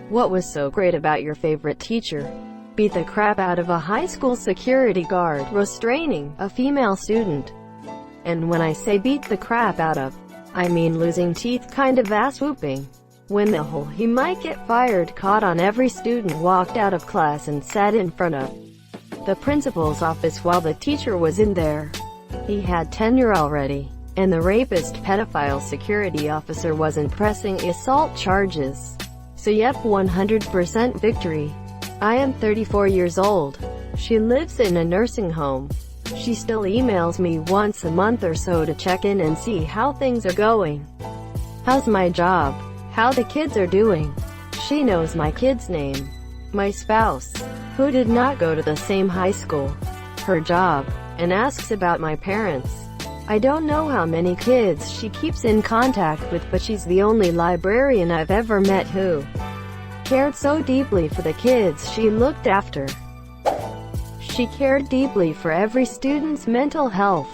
What was so great about your favorite teacher? Beat the crap out of a high school security guard, restraining a female student. And when I say beat the crap out of, I mean losing teeth kind of ass-whooping. When the whole "he might get fired" caught on, every student walked out of class and sat in front of the principal's office while the teacher was in there. He had tenure already, and the rapist pedophile security officer wasn't pressing assault charges. So yep, 100% victory. I am 34 years old. She lives in a nursing home. She still emails me once a month or so to check in and see how things are going. How's my job? How the kids are doing. She knows my kid's name. My spouse, who did not go to the same high school, her job, and asks about my parents. I don't know how many kids she keeps in contact with, but she's the only librarian I've ever met who cared so deeply for the kids she looked after. She cared deeply for every student's mental health.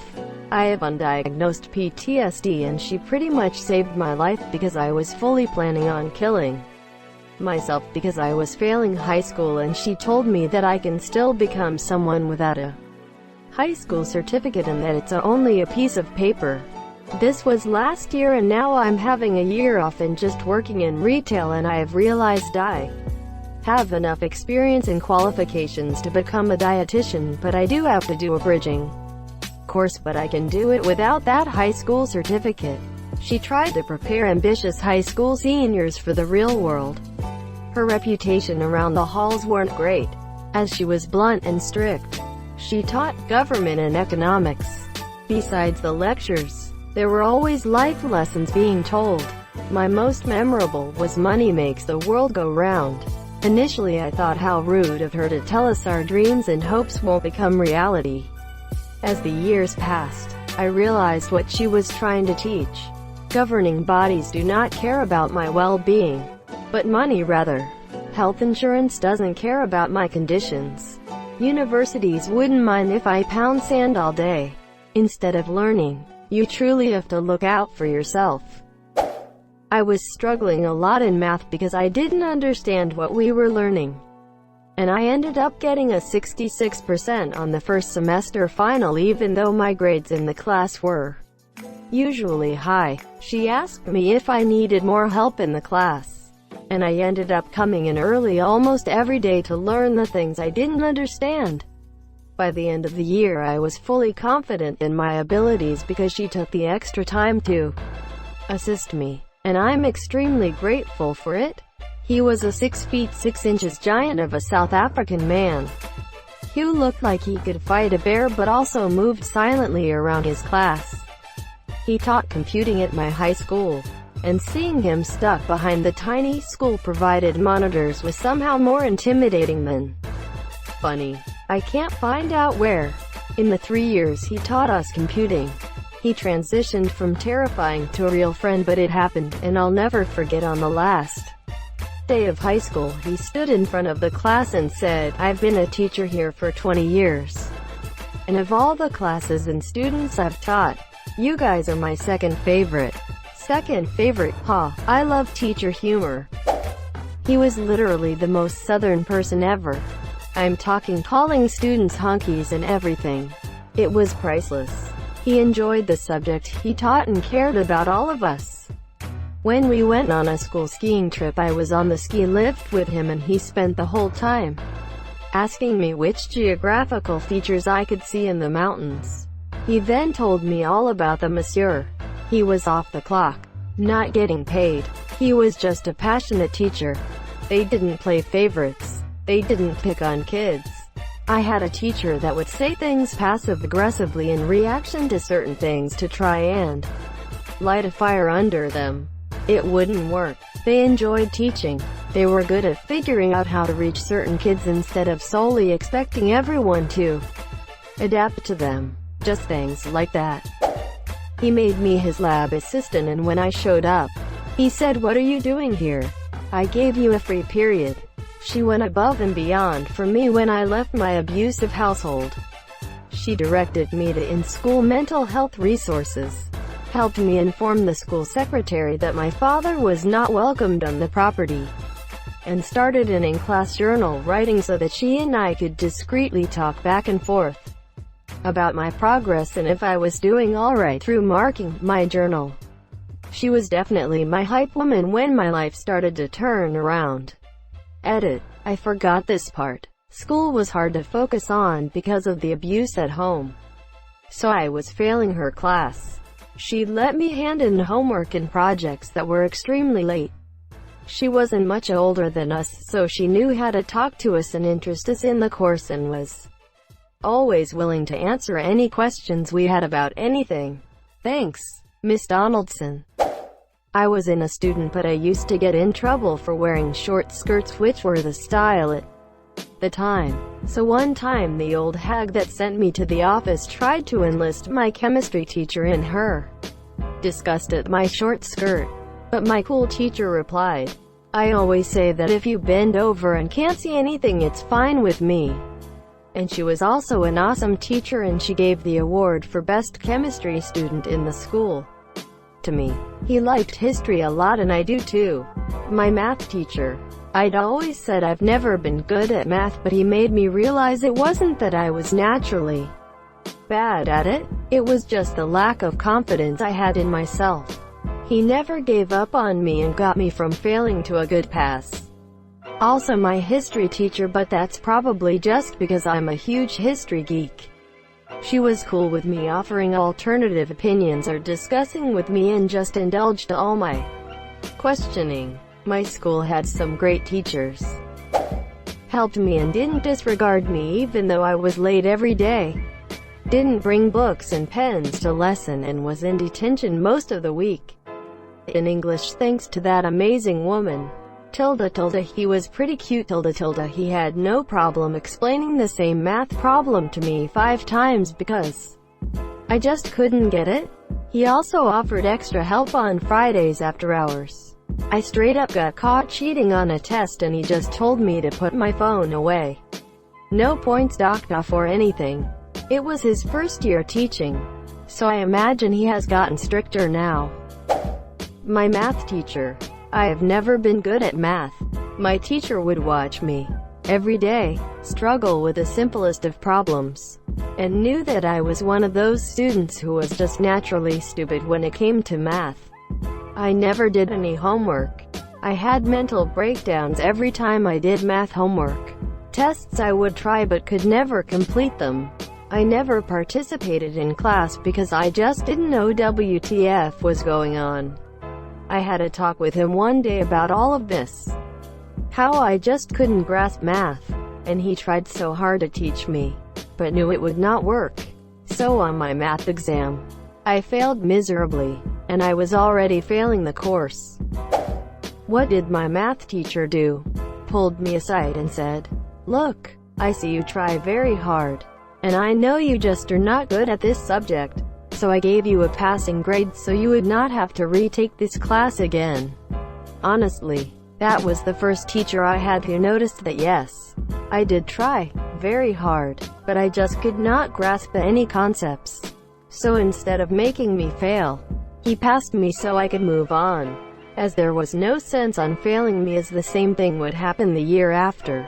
I have undiagnosed PTSD, and she pretty much saved my life because I was fully planning on killing myself because I was failing high school, and she told me that I can still become someone without a high school certificate and that it's only a piece of paper. This was last year, and now I'm having a year off and just working in retail, and I have realized I have enough experience and qualifications to become a dietitian, but I do have to do a bridging course, but I can do it without that high school certificate. She tried to prepare ambitious high school seniors for the real world. Her reputation around the halls weren't great, as she was blunt and strict. She taught government and economics. Besides the lectures, there were always life lessons being told. My most memorable was "Money makes the world go round." Initially I thought how rude of her to tell us our dreams and hopes won't become reality. As the years passed, I realized what she was trying to teach. Governing bodies do not care about my well-being, but money rather. Health insurance doesn't care about my conditions. Universities wouldn't mind if I pound sand all day. Instead of learning, you truly have to look out for yourself. I was struggling a lot in math because I didn't understand what we were learning, and I ended up getting a 66% on the first semester final, even though my grades in the class were usually high. She asked me if I needed more help in the class, and I ended up coming in early almost every day to learn the things I didn't understand. By the end of the year I was fully confident in my abilities because she took the extra time to assist me, and I'm extremely grateful for it. He was a 6 feet 6 inches giant of a South African man who looked like he could fight a bear but also moved silently around his class. He taught computing at my high school, and seeing him stuck behind the tiny school-provided monitors was somehow more intimidating than funny. I can't find out where. In the 3 years he taught us computing, he transitioned from terrifying to a real friend, but it happened, and I'll never forget. On the last day of high school, he stood in front of the class and said, "I've been a teacher here for 20 years. And of all the classes and students I've taught, you guys are my second favorite." Second favorite, huh? I love teacher humor. He was literally the most southern person ever. I'm talking calling students honkies and everything. It was priceless. He enjoyed the subject he taught and cared about all of us. When we went on a school skiing trip, I was on the ski lift with him, and he spent the whole time asking me which geographical features I could see in the mountains. He then told me all about the monsieur. He was off the clock, not getting paid. He was just a passionate teacher. They didn't play favorites. They didn't pick on kids. I had a teacher that would say things passive-aggressively in reaction to certain things to try and light a fire under them. It wouldn't work. They enjoyed teaching. They were good at figuring out how to reach certain kids instead of solely expecting everyone to adapt to them. Just things like that. He made me his lab assistant, and when I showed up, he said, "What are you doing here? I gave you a free period." She went above and beyond for me when I left my abusive household. She directed me to in-school mental health resources, helped me inform the school secretary that my father was not welcomed on the property, and started an in-class journal writing so that she and I could discreetly talk back and forth about my progress and if I was doing alright through marking my journal. She was definitely my hype woman when my life started to turn around. Edit. I forgot this part. School was hard to focus on because of the abuse at home. So I was failing her class. She'd let me hand in homework and projects that were extremely late. She wasn't much older than us, so she knew how to talk to us and interest us in the course and was always willing to answer any questions we had about anything. Thanks, Miss Donaldson. I wasn't a student, but I used to get in trouble for wearing short skirts, which were the style at the time. So one time the old hag that sent me to the office tried to enlist my chemistry teacher in her disgust at my short skirt. But my cool teacher replied, "I always say that if you bend over and can't see anything, it's fine with me." And she was also an awesome teacher, and she gave the award for best chemistry student in the school to me. He liked history a lot, and I do too. My math teacher. I'd always said I've never been good at math, but he made me realize it wasn't that I was naturally bad at it. It was just the lack of confidence I had in myself. He never gave up on me and got me from failing to a good pass. Also my history teacher, but that's probably just because I'm a huge history geek. She was cool with me offering alternative opinions or discussing with me and just indulged all my questioning. My school had some great teachers. Helped me and didn't disregard me even though I was late every day. Didn't bring books and pens to lesson and was in detention most of the week. In English, thanks to that amazing woman. He was pretty cute. He had no problem explaining the same math problem to me 5 times because I just couldn't get it. He also offered extra help on Fridays after hours. I straight up got caught cheating on a test and he just told me to put my phone away. No points docked off or anything. It was his first year teaching, so I imagine he has gotten stricter now. My math teacher. I have never been good at math. My teacher would watch me every day struggle with the simplest of problems, and knew that I was one of those students who was just naturally stupid when it came to math. I never did any homework. I had mental breakdowns every time I did math homework. Tests I would try but could never complete them. I never participated in class because I just didn't know WTF was going on. I had a talk with him one day about all of this. How I just couldn't grasp math, and he tried so hard to teach me, but knew it would not work. So on my math exam, I failed miserably, and I was already failing the course. What did my math teacher do? Pulled me aside and said, "Look, I see you try very hard, and I know you just are not good at this subject. So I gave you a passing grade so you would not have to retake this class again." Honestly, that was the first teacher I had who noticed that yes, I did try very hard, but I just could not grasp any concepts. So instead of making me fail, he passed me so I could move on, as there was no sense on failing me, as the same thing would happen the year after.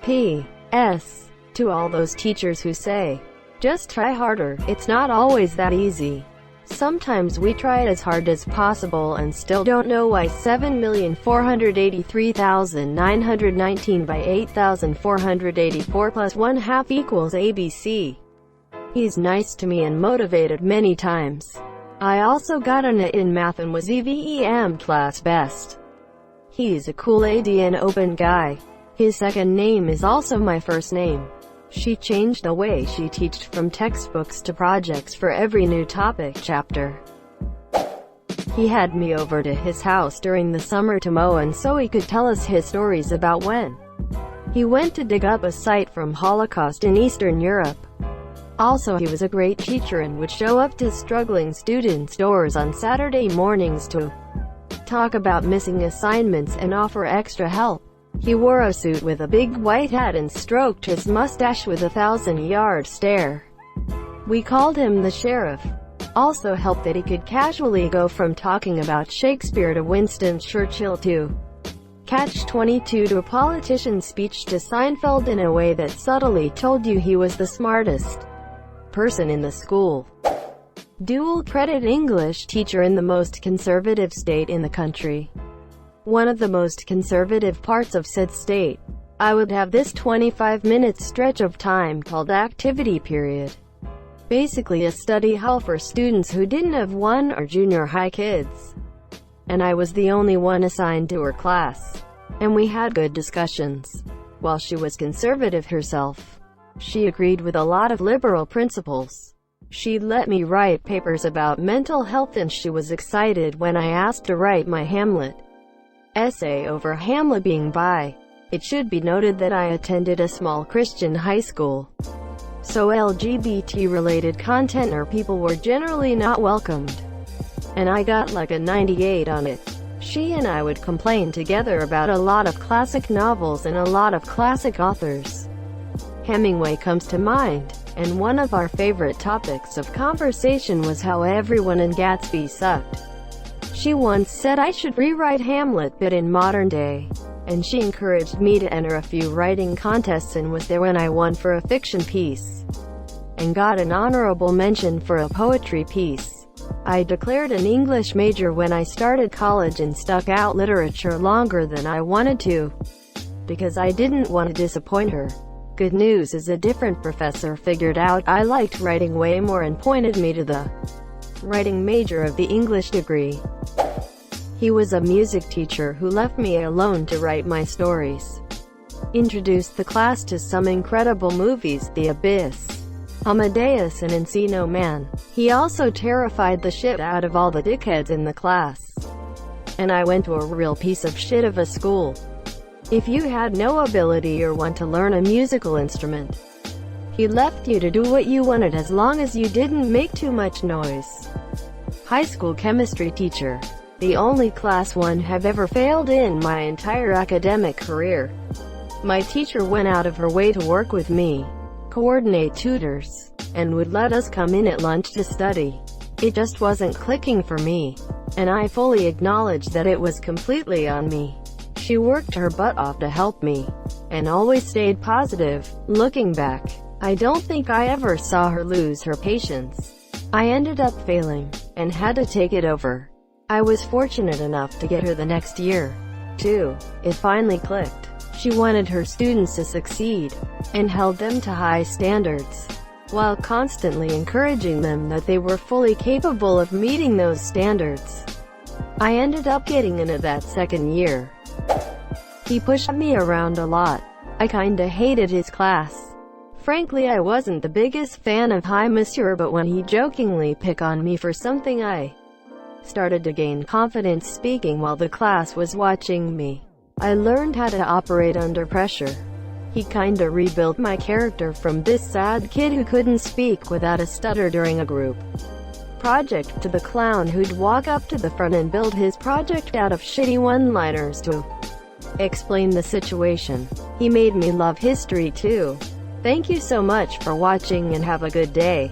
P.S. To all those teachers who say, "Just try harder," it's not always that easy. Sometimes we try it as hard as possible and still don't know why 7,483,919 by 8,484 plus 1/2 equals ABC. He's nice to me and motivated many times. I also got an A in math and was EVEM class best. He's a cool AD and open guy. His second name is also my first name. She changed the way she teached from textbooks to projects for every new topic chapter. He had me over to his house during the summer to mow, and so he could tell us his stories about when he went to dig up a site from Holocaust in Eastern Europe. Also, he was a great teacher and would show up to struggling students' doors on Saturday mornings to talk about missing assignments and offer extra help. He wore a suit with a big white hat and stroked his mustache with a 1,000-yard stare. We called him the sheriff. Also helped that he could casually go from talking about Shakespeare to Winston Churchill to Catch-22 to a politician's speech to Seinfeld in a way that subtly told you he was the smartest person in the school. Dual credit English teacher in the most conservative state in the country. One of the most conservative parts of said state. I would have this 25-minute stretch of time called activity period. Basically a study hall for students who didn't have one or junior high kids. And I was the only one assigned to her class. And we had good discussions. While she was conservative herself, she agreed with a lot of liberal principles. She let me write papers about mental health, and she was excited when I asked to write my Hamlet essay over Hamlet being bi. It should be noted that I attended a small Christian high school, so LGBT-related content or people were generally not welcomed. And I got like a 98 on it. She and I would complain together about a lot of classic novels and a lot of classic authors. Hemingway comes to mind, and one of our favorite topics of conversation was how everyone in Gatsby sucked. She once said I should rewrite Hamlet but in modern day, and she encouraged me to enter a few writing contests and was there when I won for a fiction piece, and got an honorable mention for a poetry piece. I declared an English major when I started college and stuck out literature longer than I wanted to, because I didn't want to disappoint her. Good news is a different professor figured out I liked writing way more and pointed me to the writing major of the English degree. He was a music teacher who left me alone to write my stories. Introduced the class to some incredible movies, The Abyss, Amadeus and Encino Man. He also terrified the shit out of all the dickheads in the class. And I went to a real piece of shit of a school. If you had no ability or want to learn a musical instrument, he left you to do what you wanted as long as you didn't make too much noise. High school chemistry teacher. The only class 1 have ever failed in my entire academic career. My teacher went out of her way to work with me, coordinate tutors, and would let us come in at lunch to study. It just wasn't clicking for me, and I fully acknowledge that it was completely on me. She worked her butt off to help me, and always stayed positive. Looking back, I don't think I ever saw her lose her patience. I ended up failing, and had to take it over. I was fortunate enough to get her the next year, too. It finally clicked. She wanted her students to succeed, and held them to high standards, while constantly encouraging them that they were fully capable of meeting those standards. I ended up getting into that second year. He pushed me around a lot. I kinda hated his class. Frankly, I wasn't the biggest fan of Hi Monsieur, but when he jokingly picked on me for something, I started to gain confidence speaking while the class was watching me. I learned how to operate under pressure. He kinda rebuilt my character from this sad kid who couldn't speak without a stutter during a group project to the clown who'd walk up to the front and build his project out of shitty one-liners to explain the situation. He made me love history too. Thank you so much for watching and have a good day.